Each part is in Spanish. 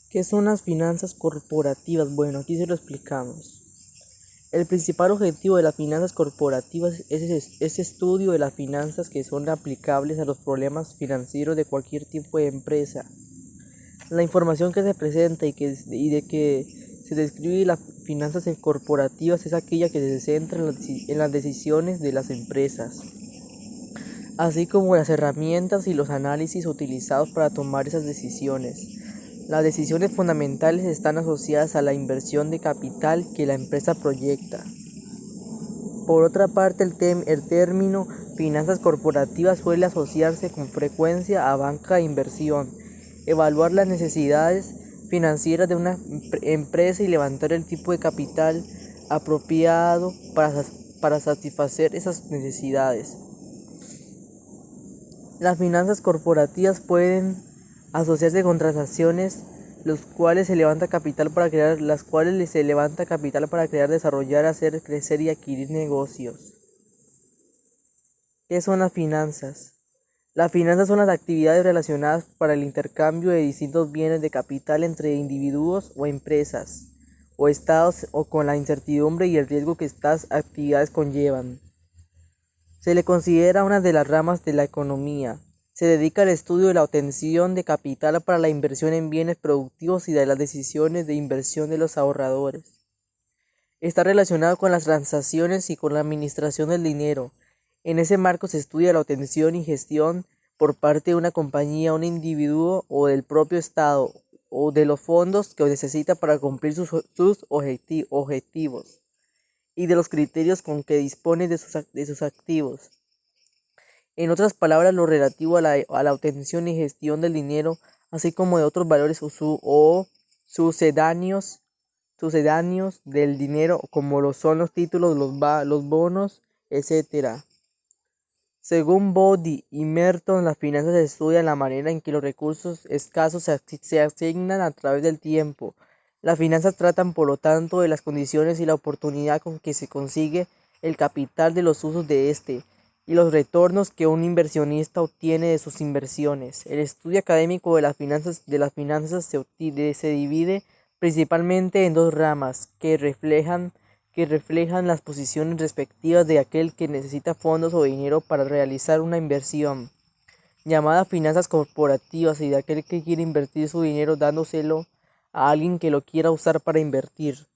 ¿Qué son las finanzas corporativas? Bueno, aquí se lo explicamos. El principal objetivo de las finanzas corporativas es ese estudio de las finanzas que son aplicables a los problemas financieros de cualquier tipo de empresa. La información que se presenta y de que se describe las finanzas corporativas es aquella que se centra en las decisiones de las empresas, así como las herramientas y los análisis utilizados para tomar esas decisiones. Las decisiones fundamentales están asociadas a la inversión de capital que la empresa proyecta. Por otra parte, el término finanzas corporativas suele asociarse con frecuencia a banca de inversión, evaluar las necesidades financieras de una empresa y levantar el tipo de capital apropiado para satisfacer esas necesidades. Las finanzas corporativas pueden asociarse con transacciones las cuales se levanta capital para crear, desarrollar, hacer crecer y adquirir negocios. ¿Qué son las finanzas? Las finanzas son las actividades relacionadas para el intercambio de distintos bienes de capital entre individuos o empresas o estados o con la incertidumbre y el riesgo que estas actividades conllevan. Se le considera una de las ramas de la economía. Se dedica al estudio de la obtención de capital para la inversión en bienes productivos y de las decisiones de inversión de los ahorradores. Está relacionado con las transacciones y con la administración del dinero. En ese marco se estudia la obtención y gestión por parte de una compañía, un individuo o del propio Estado o de los fondos que necesita para cumplir sus objetivos y de los criterios con que dispone de sus activos. En otras palabras, lo relativo a la obtención y gestión del dinero, así como de otros valores o sucedáneos del dinero, como lo son los títulos, los bonos, etc. Según Bowdy y Merton, las finanzas estudian la manera en que los recursos escasos se asignan a través del tiempo. Las finanzas tratan, por lo tanto, de las condiciones y la oportunidad con que se consigue el capital, de los usos de este y los retornos que un inversionista obtiene de sus inversiones. El estudio académico de las finanzas se divide principalmente en dos ramas que reflejan las posiciones respectivas de aquel que necesita fondos o dinero para realizar una inversión, llamada finanzas corporativas, y de aquel que quiere invertir su dinero dándoselo a alguien que lo quiera usar para invertir,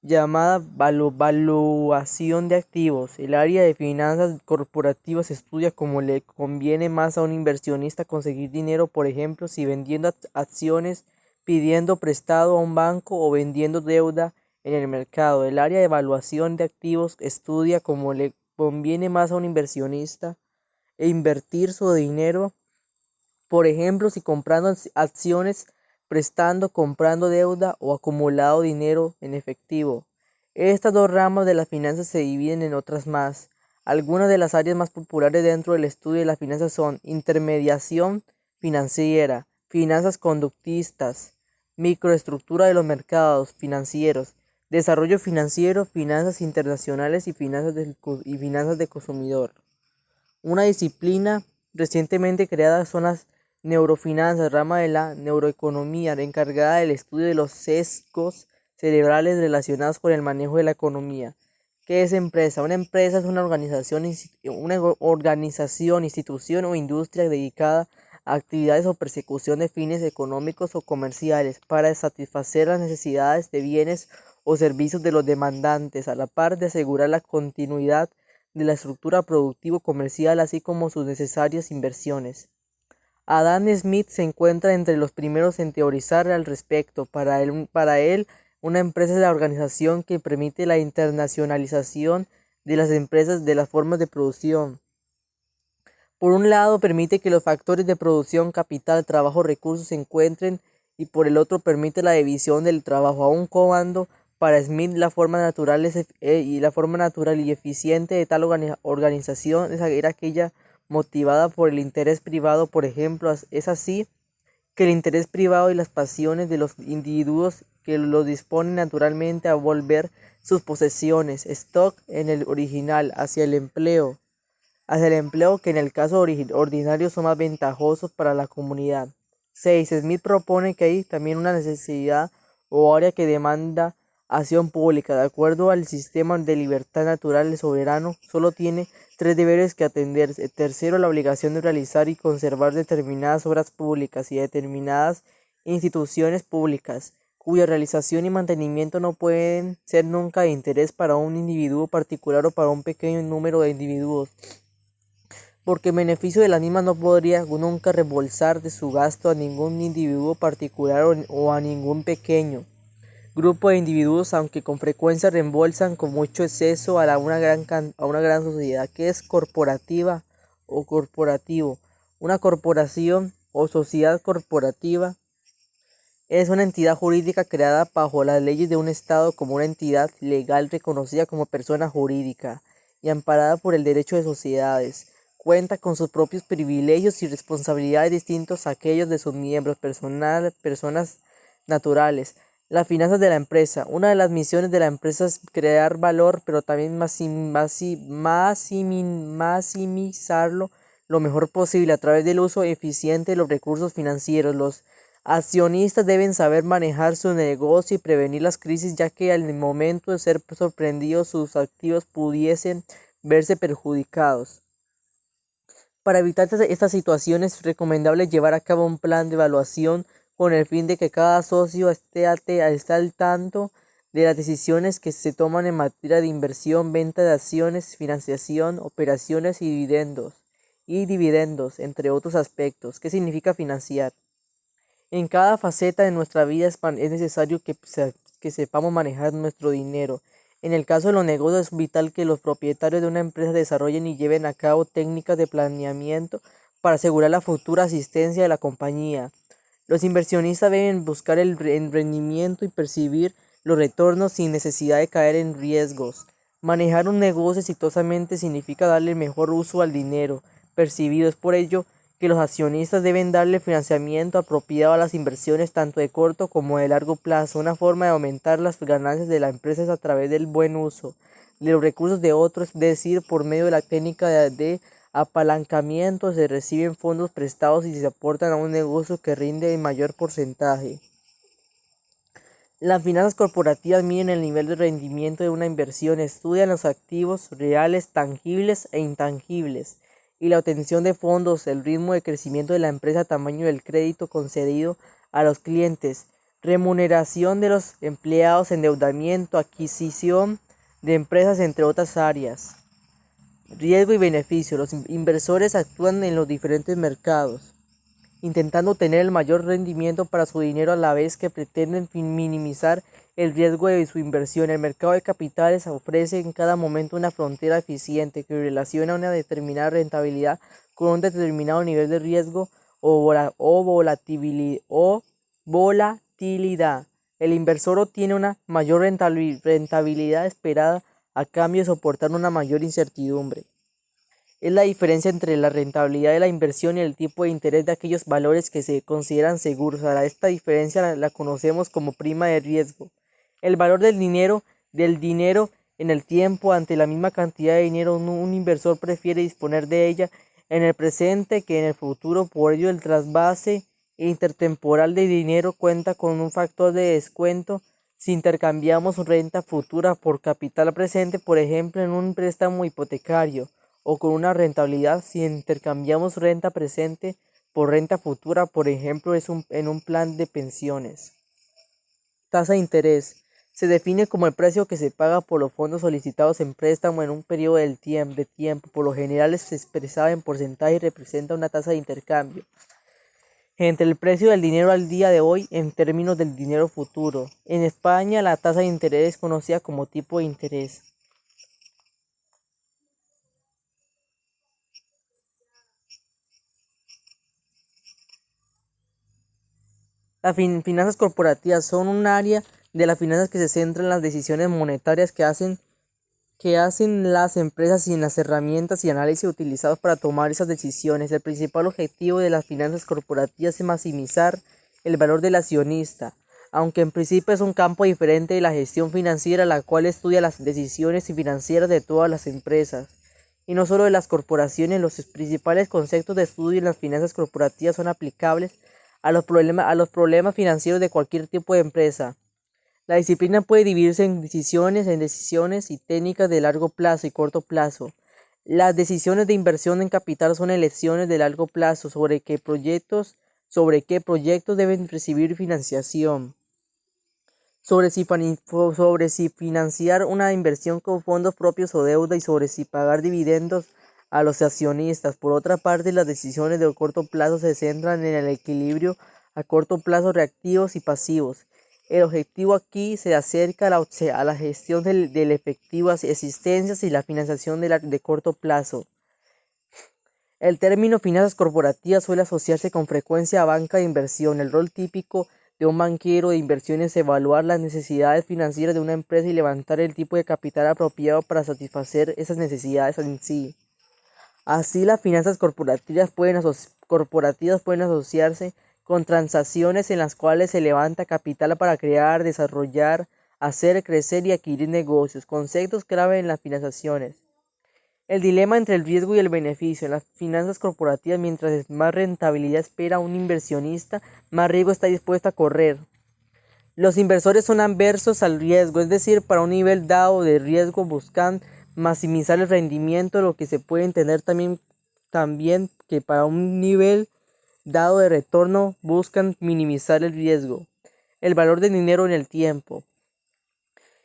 llamada valuación de activos. El área de finanzas corporativas estudia cómo le conviene más a un inversionista conseguir dinero, por ejemplo, si vendiendo acciones, pidiendo prestado a un banco o vendiendo deuda en el mercado. El área de evaluación de activos estudia cómo le conviene más a un inversionista invertir su dinero, por ejemplo, si comprando acciones, prestando, comprando deuda o acumulado dinero en efectivo. Estas dos ramas de las finanzas se dividen en otras más. Algunas de las áreas más populares dentro del estudio de las finanzas son intermediación financiera, finanzas conductistas, microestructura de los mercados financieros, desarrollo financiero, finanzas internacionales y finanzas de consumidor. Una disciplina recientemente creada son las neurofinanzas, rama de la neuroeconomía, encargada del estudio de los sesgos cerebrales relacionados con el manejo de la economía. ¿Qué es empresa? Una empresa es una organización, institución o industria dedicada a actividades o persecución de fines económicos o comerciales para satisfacer las necesidades de bienes o servicios de los demandantes, a la par de asegurar la continuidad de la estructura productivo-comercial, así como sus necesarias inversiones. Adam Smith se encuentra entre los primeros en teorizar al respecto. Para él, una empresa es la organización que permite la internacionalización de las empresas de las formas de producción. Por un lado, permite que los factores de producción, capital, trabajo, recursos se encuentren, y por el otro permite la división del trabajo a un comando. Para Smith, la forma natural y eficiente de tal organización era aquella motivada por el interés privado. Por ejemplo, es así que el interés privado y las pasiones de los individuos que lo disponen naturalmente a volver sus posesiones, stock en el original, hacia el empleo que en el caso ordinario son más ventajosos para la comunidad. 6. Smith propone que hay también una necesidad o área que demanda acción pública. De acuerdo al sistema de libertad natural, el soberano solo tiene 3 deberes que atender. Tercero, la obligación de realizar y conservar determinadas obras públicas y determinadas instituciones públicas, cuya realización y mantenimiento no pueden ser nunca de interés para un individuo particular o para un pequeño número de individuos, porque en beneficio de las mismas no podría nunca reembolsar de su gasto a ningún individuo particular o a ningún pequeño grupo de individuos, aunque con frecuencia reembolsan con mucho exceso a una gran sociedad que es corporativa o corporativo. Una corporación o sociedad corporativa es una entidad jurídica creada bajo las leyes de un Estado como una entidad legal reconocida como persona jurídica y amparada por el derecho de sociedades. Cuenta con sus propios privilegios y responsabilidades distintos a aquellos de sus miembros, personas naturales. Las finanzas de la empresa. Una de las misiones de la empresa es crear valor, pero también maximizarlo lo mejor posible a través del uso eficiente de los recursos financieros. Los accionistas deben saber manejar su negocio y prevenir las crisis, ya que al momento de ser sorprendidos sus activos pudiesen verse perjudicados. Para evitar estas situaciones es recomendable llevar a cabo un plan de evaluación con el fin de que cada socio esté al tanto de las decisiones que se toman en materia de inversión, venta de acciones, financiación, operaciones y dividendos, entre otros aspectos. ¿Qué significa financiar? En cada faceta de nuestra vida es necesario que sepamos manejar nuestro dinero. En el caso de los negocios es vital que los propietarios de una empresa desarrollen y lleven a cabo técnicas de planeamiento para asegurar la futura asistencia de la compañía. Los inversionistas deben buscar el rendimiento y percibir los retornos sin necesidad de caer en riesgos. Manejar un negocio exitosamente significa darle mejor uso al dinero percibido. Es por ello que los accionistas deben darle financiamiento apropiado a las inversiones tanto de corto como de largo plazo. Una forma de aumentar las ganancias de la empresa es a través del buen uso de los recursos de otros, es decir, por medio de la técnica de apalancamiento. Se reciben fondos prestados y se aportan a un negocio que rinde en mayor porcentaje. Las finanzas corporativas miden el nivel de rendimiento de una inversión, estudian los activos reales, tangibles e intangibles, y la obtención de fondos, el ritmo de crecimiento de la empresa, tamaño del crédito concedido a los clientes, remuneración de los empleados, endeudamiento, adquisición de empresas, entre otras áreas. Riesgo y beneficio. Los inversores actúan en los diferentes mercados, intentando obtener el mayor rendimiento para su dinero a la vez que pretenden minimizar el riesgo de su inversión. El mercado de capitales ofrece en cada momento una frontera eficiente que relaciona una determinada rentabilidad con un determinado nivel de riesgo o volatilidad. El inversor obtiene una mayor rentabilidad esperada a cambio de soportar una mayor incertidumbre. Es la diferencia entre la rentabilidad de la inversión y el tipo de interés de aquellos valores que se consideran seguros. Ahora, esta diferencia la conocemos como prima de riesgo. El valor del dinero en el tiempo. Ante la misma cantidad de dinero, un inversor prefiere disponer de ella en el presente que en el futuro. Por ello, el trasvase intertemporal de dinero cuenta con un factor de descuento si intercambiamos renta futura por capital presente, por ejemplo, en un préstamo hipotecario, o con una rentabilidad si intercambiamos renta presente por renta futura, por ejemplo, en un plan de pensiones. Tasa de interés. Se define como el precio que se paga por los fondos solicitados en préstamo en un periodo de tiempo. Por lo general es expresada en porcentaje y representa una tasa de intercambio entre el precio del dinero al día de hoy en términos del dinero futuro. En España, la tasa de interés es conocida como tipo de interés. Las finanzas corporativas son un área de las finanzas que se centra en las decisiones monetarias que hacen las empresas y en las herramientas y análisis utilizados para tomar esas decisiones. El principal objetivo de las finanzas corporativas es maximizar el valor del accionista, aunque en principio es un campo diferente de la gestión financiera, la cual estudia las decisiones financieras de todas las empresas y no solo de las corporaciones. Los principales conceptos de estudio en las finanzas corporativas son aplicables a los problemas financieros de cualquier tipo de empresa. La disciplina puede dividirse en decisiones y técnicas de largo plazo y corto plazo. Las decisiones de inversión en capital son elecciones de largo plazo sobre qué proyectos deben recibir financiación, sobre si financiar una inversión con fondos propios o deuda y sobre si pagar dividendos a los accionistas. Por otra parte, las decisiones de corto plazo se centran en el equilibrio a corto plazo reactivos y pasivos. El objetivo aquí se acerca a la gestión del efectivo existencias y la financiación de corto plazo. El término finanzas corporativas suele asociarse con frecuencia a banca de inversión. El rol típico de un banquero de inversión es evaluar las necesidades financieras de una empresa y levantar el tipo de capital apropiado para satisfacer esas necesidades en sí. Así, las finanzas corporativas pueden asociarse con transacciones en las cuales se levanta capital para crear, desarrollar, hacer crecer y adquirir negocios, conceptos clave en las financiaciones. El dilema entre el riesgo y el beneficio. En las finanzas corporativas, mientras más rentabilidad espera un inversionista, más riesgo está dispuesto a correr. Los inversores son adversos al riesgo, es decir, para un nivel dado de riesgo buscan maximizar el rendimiento, lo que se puede entender también que para un nivel dado de retorno buscan minimizar el riesgo. El valor del dinero en el tiempo.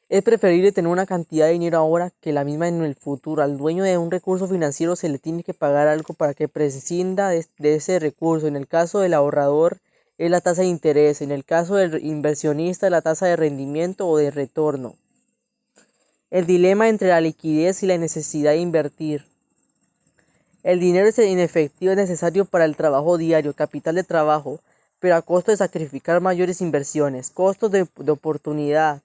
Es preferible tener una cantidad de dinero ahora que la misma en el futuro. Al dueño de un recurso financiero se le tiene que pagar algo para que prescinda de ese recurso. En el caso del ahorrador es la tasa de interés. En el caso del inversionista, la tasa de rendimiento o de retorno. El dilema entre la liquidez y la necesidad de invertir. El dinero en efectivo es necesario para el trabajo diario, capital de trabajo, pero a costo de sacrificar mayores inversiones, costos de oportunidad.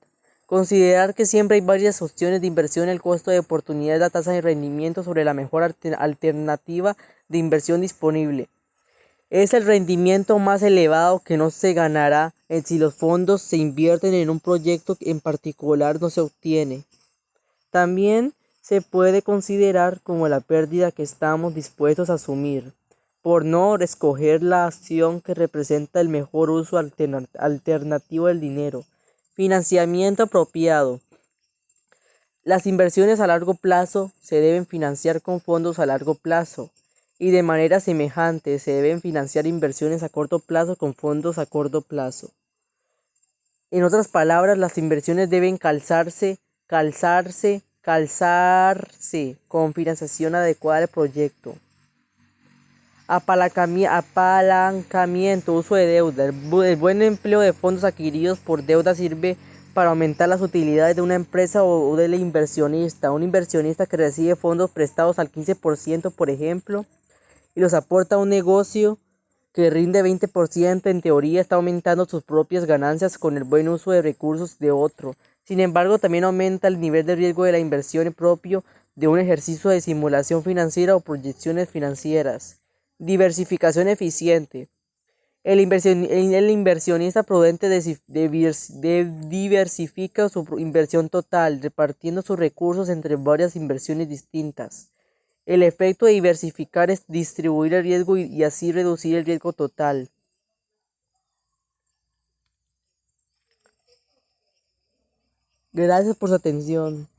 Considerar que siempre hay varias opciones de inversión, el costo de oportunidad es la tasa de rendimiento sobre la mejor alternativa de inversión disponible. Es el rendimiento más elevado que no se ganará si los fondos se invierten en un proyecto en particular no se obtiene. También se puede considerar como la pérdida que estamos dispuestos a asumir por no escoger la acción que representa el mejor uso alternativo del dinero. Financiamiento apropiado. Las inversiones a largo plazo se deben financiar con fondos a largo plazo y de manera semejante se deben financiar inversiones a corto plazo con fondos a corto plazo. En otras palabras, las inversiones deben calzarse con financiación adecuada al proyecto. Apalancamiento, uso de deuda. El buen empleo de fondos adquiridos por deuda sirve para aumentar las utilidades de una empresa o del inversionista. Un inversionista que recibe fondos prestados al 15%, por ejemplo, y los aporta a un negocio que rinde 20%, en teoría está aumentando sus propias ganancias con el buen uso de recursos de otro. Sin embargo, también aumenta el nivel de riesgo de la inversión propio de un ejercicio de simulación financiera o proyecciones financieras. Diversificación eficiente. El inversionista prudente diversifica su inversión total, repartiendo sus recursos entre varias inversiones distintas. El efecto de diversificar es distribuir el riesgo y así reducir el riesgo total. Gracias por su atención.